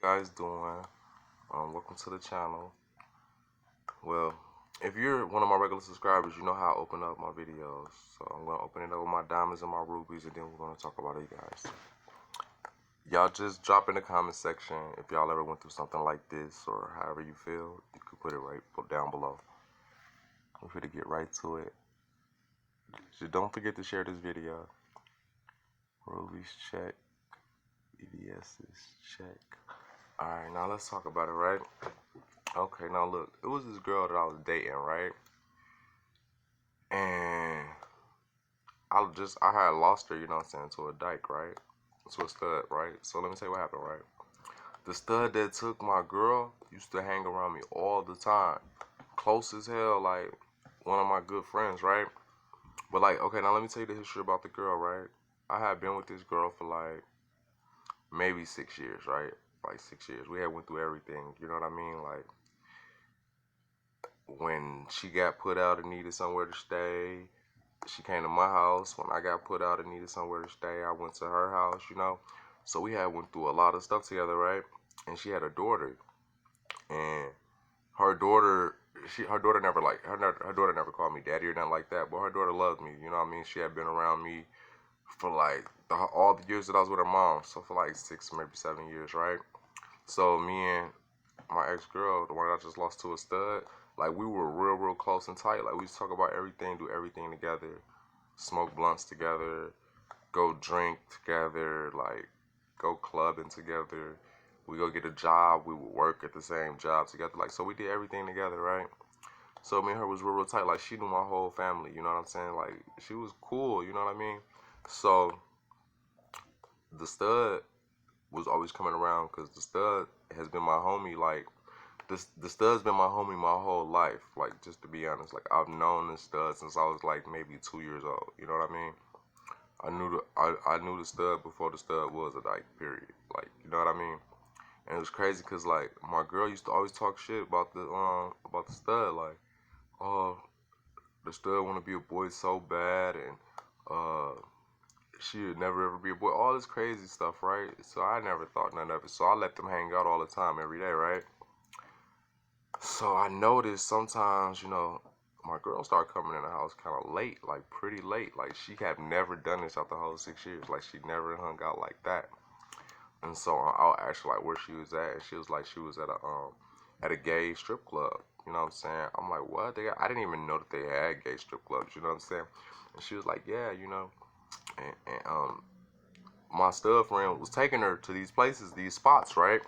Guys doing? Welcome to the channel. Well, if you're one of my regular subscribers, you know how I open up my videos. So I'm gonna open it up with my diamonds and my rubies, and then we're gonna talk about it, guys. Y'all just drop in the comment section if y'all ever went through something like this or however you feel. You could put it right down below. We're here to get right to it. Just don't forget to share this video. Rubies check. BBS's check. Alright, now let's talk about it, right? Okay, now look, it was this girl that I was dating, right? And I had lost her, you know what I'm saying, to a dyke, right? To a stud, right? So let me tell you what happened, right? The stud that took my girl used to hang around me all the time. Close as hell, like one of my good friends, right? But like, okay, now let me tell you the history about the girl, right? I had been with this girl for like maybe 6 years, right? Like 6 years. We had went through everything, you know what I mean? Like when she got put out and needed somewhere to stay, she came to my house. When I got put out and needed somewhere to stay, I went to her house, you know. So we had went through a lot of stuff together, right? And she had a daughter, and her daughter, her daughter never like her daughter never called me daddy or nothing like that. But her daughter loved me, you know what I mean? She had been around me for like all the years that I was with her mom, so for like 6, maybe 7 years, right? So me and my ex-girl, the one that I just lost to a stud, like we were real close and tight. Like we used to talk about everything, do everything together, smoke blunts together, go drink together, like go clubbing together. We go get a job, we would work at the same job together. Like so we did everything together, right? So me and her was real tight. Like she knew my whole family, you know what I'm saying? Like she was cool, you know what I mean? So the stud was always coming around because the stud has been my homie. Like the stud's been my homie my whole life. Like just to be honest, like I've known the stud since I was like maybe 2 years old. You know what I mean? I knew the stud before the stud was a dyke. Period. Like you know what I mean? And it was crazy because like my girl used to always talk shit about the stud. Like oh the stud want to be a boy so bad and uh she would never ever be a boy. All this crazy stuff, right? So I never thought none of it. So I let them hang out all the time every day, right? So I noticed sometimes, you know, my girl started coming in the house kind of late, like pretty late. Like she had never done this out the whole 6 years. Like she never hung out like that. And so I'll ask her like where she was at, and she was like she was at a gay strip club. You know what I'm saying? I'm like, what? I didn't even know that they had gay strip clubs. You know what I'm saying? And she was like, yeah, you know. And my stud friend was taking her to these places, these spots, right?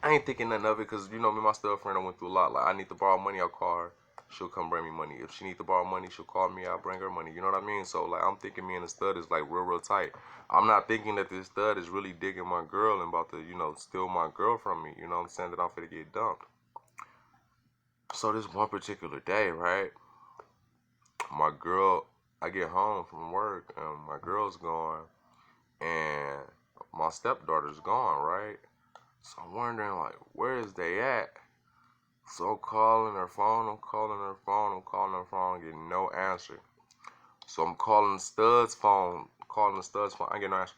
I ain't thinking nothing of it because, you know, me and my stud friend, I went through a lot. Like, I need to borrow money, I'll call her. She'll come bring me money. If she need to borrow money, she'll call me, I'll bring her money. You know what I mean? So, like, I'm thinking me and the stud is, like, real tight. I'm not thinking that this stud is really digging my girl and about to, you know, steal my girl from me. You know what I'm saying? That I'm finna get dumped. So, this one particular day, right? My girl, I get home from work and my girl's gone and my stepdaughter's gone, right? So I'm wondering, like, where is they at? So I'm calling her phone, I'm calling her phone, I'm calling her phone, getting no answer. So I'm calling calling the stud's phone, I get no answer.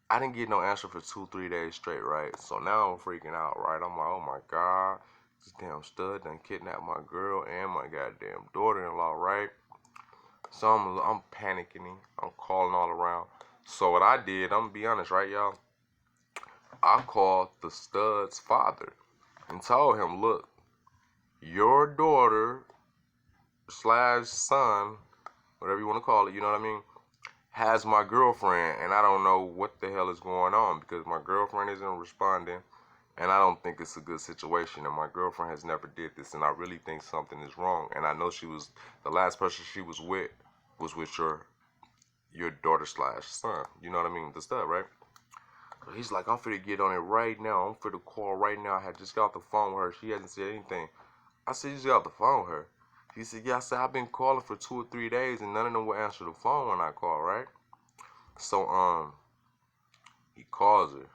I didn't get no answer for 2, 3 days straight, right? So now I'm freaking out, right? I'm like, oh my God, this damn stud done kidnapped my girl and my goddamn daughter-in-law, right? So I'm panicking, I'm calling all around. So what I did, I'm gonna be honest, right, y'all? I called the stud's father and told him, look, your daughter slash son, whatever you want to call it, you know what I mean, has my girlfriend, and I don't know what the hell is going on because my girlfriend isn't responding, and I don't think it's a good situation, and my girlfriend has never did this, and I really think something is wrong, and I know the last person she was with your daughter slash son, you know what I mean, the stud, right? So he's like, I'm finna get on it right now, I'm finna call right now, I had just got off the phone with her, she hasn't said anything. I said, you just got off the phone with her. He said, yeah. I said, I've been calling for 2 or 3 days and none of them will answer the phone when I call, right? So, he calls her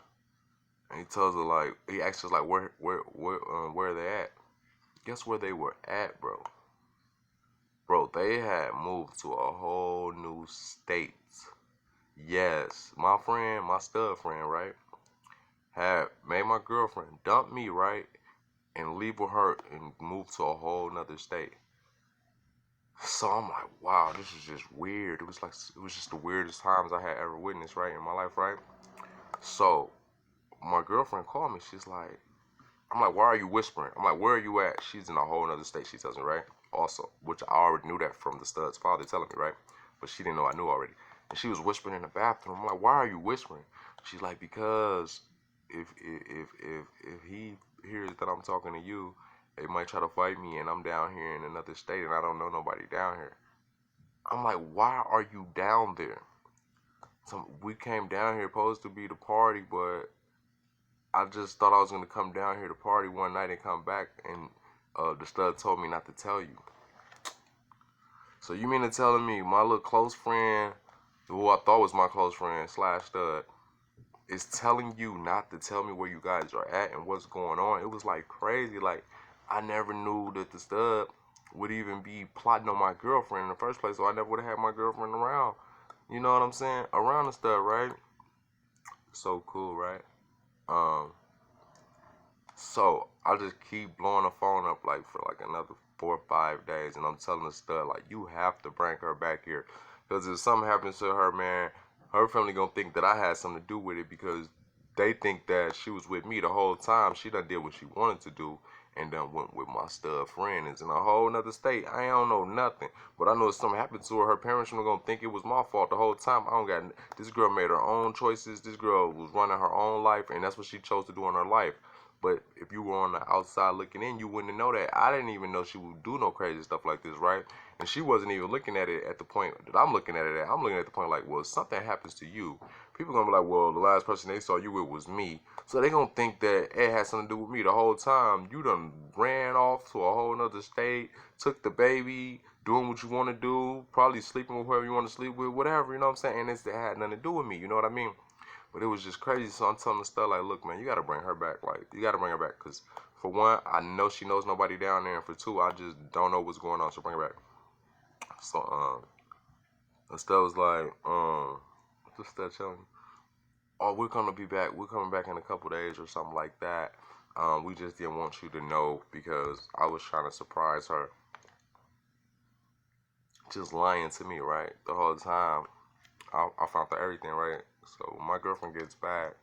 and he tells her, like, he asks her, like, where they at? Guess where they were at, bro? Bro, they had moved to a whole new state. Yes, my stud friend, right? had made my girlfriend dump me, right, and leave with her and move to a whole nother state. So I'm like, wow, this is just weird. It was just the weirdest times I had ever witnessed, right, in my life, right? So my girlfriend called me. She's like, I'm like, why are you whispering? I'm like, where are you at? She's in a whole other state, she tells me, right? Also, which I already knew that from the stud's father telling me, right? But she didn't know I knew already. And she was whispering in the bathroom. I'm like, why are you whispering? She's like, because if he hears that I'm talking to you, they might try to fight me, and I'm down here in another state, and I don't know nobody down here. I'm like, why are you down there? So we came down here supposed to be the party, but I just thought I was gonna come down here to party one night and come back, and the stud told me not to tell you. So you mean to telling me my little close friend, who I thought was my close friend slash stud, is telling you not to tell me where you guys are at and what's going on? It was like crazy. Like, I never knew that the stud would even be plotting on my girlfriend in the first place, so I never would have had my girlfriend around. You know what I'm saying? Around the stud, right? So cool, right? Um, So I just keep blowing the phone up like for like another 4 or 5 days, and I'm telling the stud like, you have to bring her back here, because if something happens to her, man, her family gonna think that I had something to do with it, because they think that she was with me the whole time. She done did what she wanted to do and done went with my stud friend. Is in a whole nother state. I don't know nothing, but I know if something happened to her, her parents are gonna think it was my fault the whole time. I don't got. This girl made her own choices. This girl was running her own life, and that's what she chose to do in her life. But if you were on the outside looking in, you wouldn't know that. I didn't even know she would do no crazy stuff like this, right? And she wasn't even looking at it at the point that I'm looking at it at. I'm looking at the point like, well, if something happens to you, people gonna be like, well, the last person they saw you with was me. So they gonna think that it had something to do with me the whole time. You done ran off to a whole nother state, took the baby, doing what you want to do, probably sleeping with whoever you want to sleep with, whatever, you know what I'm saying? And it had nothing to do with me, you know what I mean? But it was just crazy. So I'm telling the stuff like, look, man, you got to bring her back. Like, you got to bring her back. Because, for one, I know she knows nobody down there. And for two, I just don't know what's going on. So bring her back. So, the stuff was like, what's that telling me? Oh, we're going to be back. We're coming back in a couple days or something like that. We just didn't want you to know because I was trying to surprise her. Just lying to me, right? The whole time. I found out everything, right? So when my girlfriend gets back,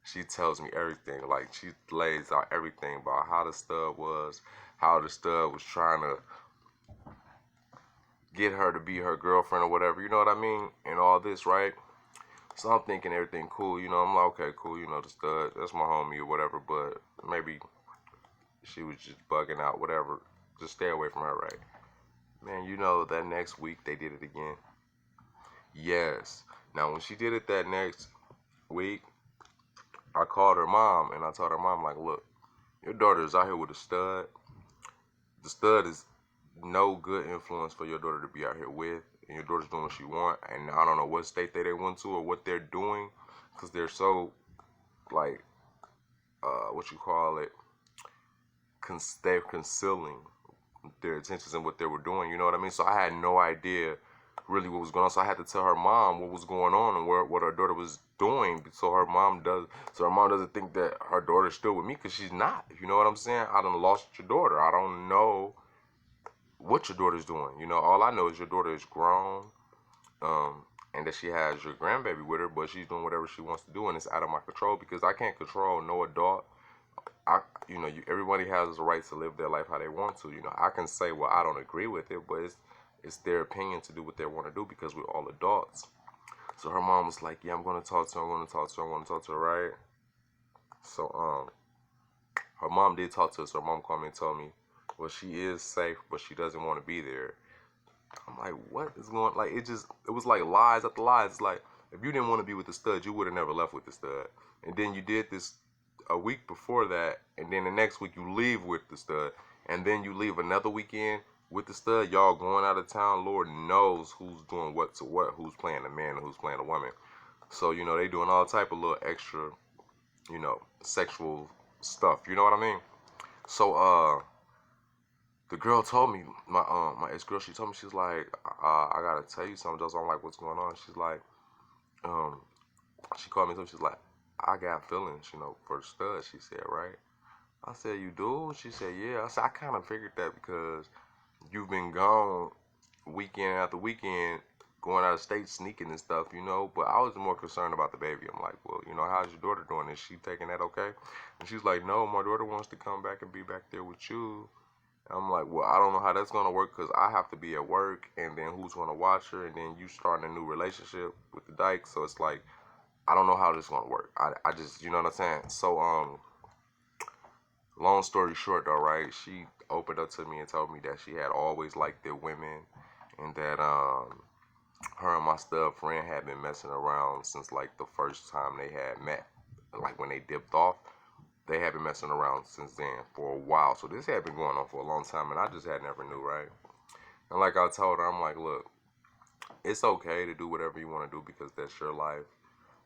she tells me everything. Like, she lays out everything about how the stud was, how the stud was trying to get her to be her girlfriend or whatever. You know what I mean? And all this, right? So I'm thinking everything cool. You know, I'm like, okay, cool. You know, the stud, that's my homie or whatever. But maybe she was just bugging out, whatever. Just stay away from her, right? Man, you know, that next week they did it again. Yes. Now, when she did it that next week, I called her mom and I told her mom, like, look, your daughter is out here with a stud. The stud is no good influence for your daughter to be out here with, and your daughter's doing what she want. And I don't know what state they went to or what they're doing, because they're so, like, what you call it, they're concealing their intentions and what they were doing. You know what I mean? So I had no idea really what was going on. So I had to tell her mom what was going on and what her daughter was doing, so her mom doesn't think that her daughter's still with me, because she's not. You know what I'm saying? I done lost your daughter. I don't know what your daughter's doing. You know, all I know is your daughter is grown, and that she has your grandbaby with her, but she's doing whatever she wants to do, and it's out of my control because I can't control no adult. Everybody has the right to live their life how they want to. You know, I can say, well, I don't agree with it, but it's their opinion to do what they want to do because we're all adults. So her mom was like, yeah, I'm going to talk to her. I'm going to talk to her. I'm going to talk to her, right? So, her mom did talk to her. So her mom called me and told me, well, she is safe, but she doesn't want to be there. I'm like, what is going on? Like, it was like lies after lies. It's like, if you didn't want to be with the stud, you would have never left with the stud. And then you did this a week before that, and then the next week you leave with the stud, and then you leave another weekend with the stud. Y'all going out of town. Lord knows who's doing what to what, who's playing the man and who's playing the woman. So, you know, they doing all type of little extra, you know, sexual stuff. You know what I mean? So, the girl told me, my ex girl, she told me, she's like, I gotta tell you something, just don't like what's going on. She's like, she called me, so she's like, I got feelings, for the stud, she said, right? I said, you do? She said, yeah. I said, I kind of figured that because you've been gone weekend after weekend, going out of state, sneaking and stuff, But I was more concerned about the baby. I'm like, well, how's your daughter doing? Is she taking that okay? And she's like, no, my daughter wants to come back and be back there with you. And I'm like, well, I don't know how that's going to work because I have to be at work, and then who's going to watch her, and then you starting a new relationship with the dyke. So it's like, I don't know how this is going to work. I just, you know what I'm saying? So, long story short, though, right? She opened up to me and told me that she had always liked the women, and that her and my stud friend had been messing around since like the first time they had met. Like when they dipped off, they had been messing around since then for a while. So this had been going on for a long time, and I just had never knew, right? And like I told her, I'm like, look, it's okay to do whatever you want to do because that's your life.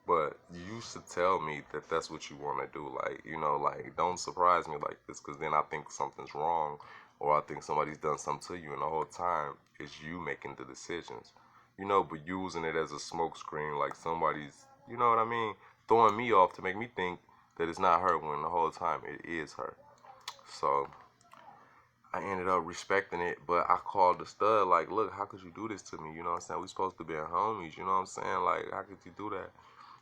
But you should tell me that that's what you want to do. Like, like, don't surprise me like this because then I think something's wrong or I think somebody's done something to you. And the whole time it's you making the decisions, but using it as a smokescreen like somebody's, you know what I mean, throwing me off to make me think that it's not her when the whole time it is her. So I ended up respecting it, but I called the stud like, look, how could you do this to me? You know what I'm saying? We supposed to be homies, you know what I'm saying? Like, how could you do that?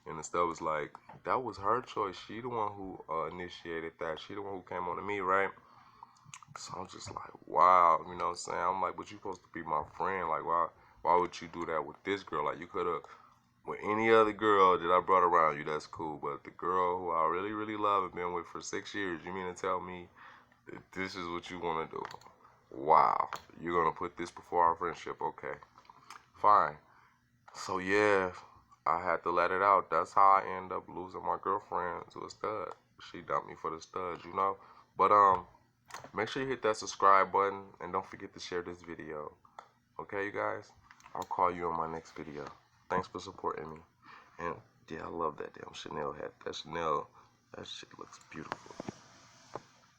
And the stud was like, that was her choice. She the one who initiated that. She the one who came on to me, right? So I'm just like, wow, you know what I'm saying? I'm like, but you supposed to be my friend. Like, why would you do that with this girl? Like, you could have, with any other girl that I brought around you, that's cool. But the girl who I really, really love and been with for 6 years, you mean to tell me that this is what you want to do? Wow, you're going to put this before our friendship. Okay, fine. So yeah, I had to let it out. That's how I end up losing my girlfriend to a stud. She dumped me for the studs. But make sure you hit that subscribe button and don't forget to share this video. Okay, you guys? I'll call you on my next video. Thanks for supporting me. And yeah, I love that damn Chanel hat. That Chanel, that shit looks beautiful.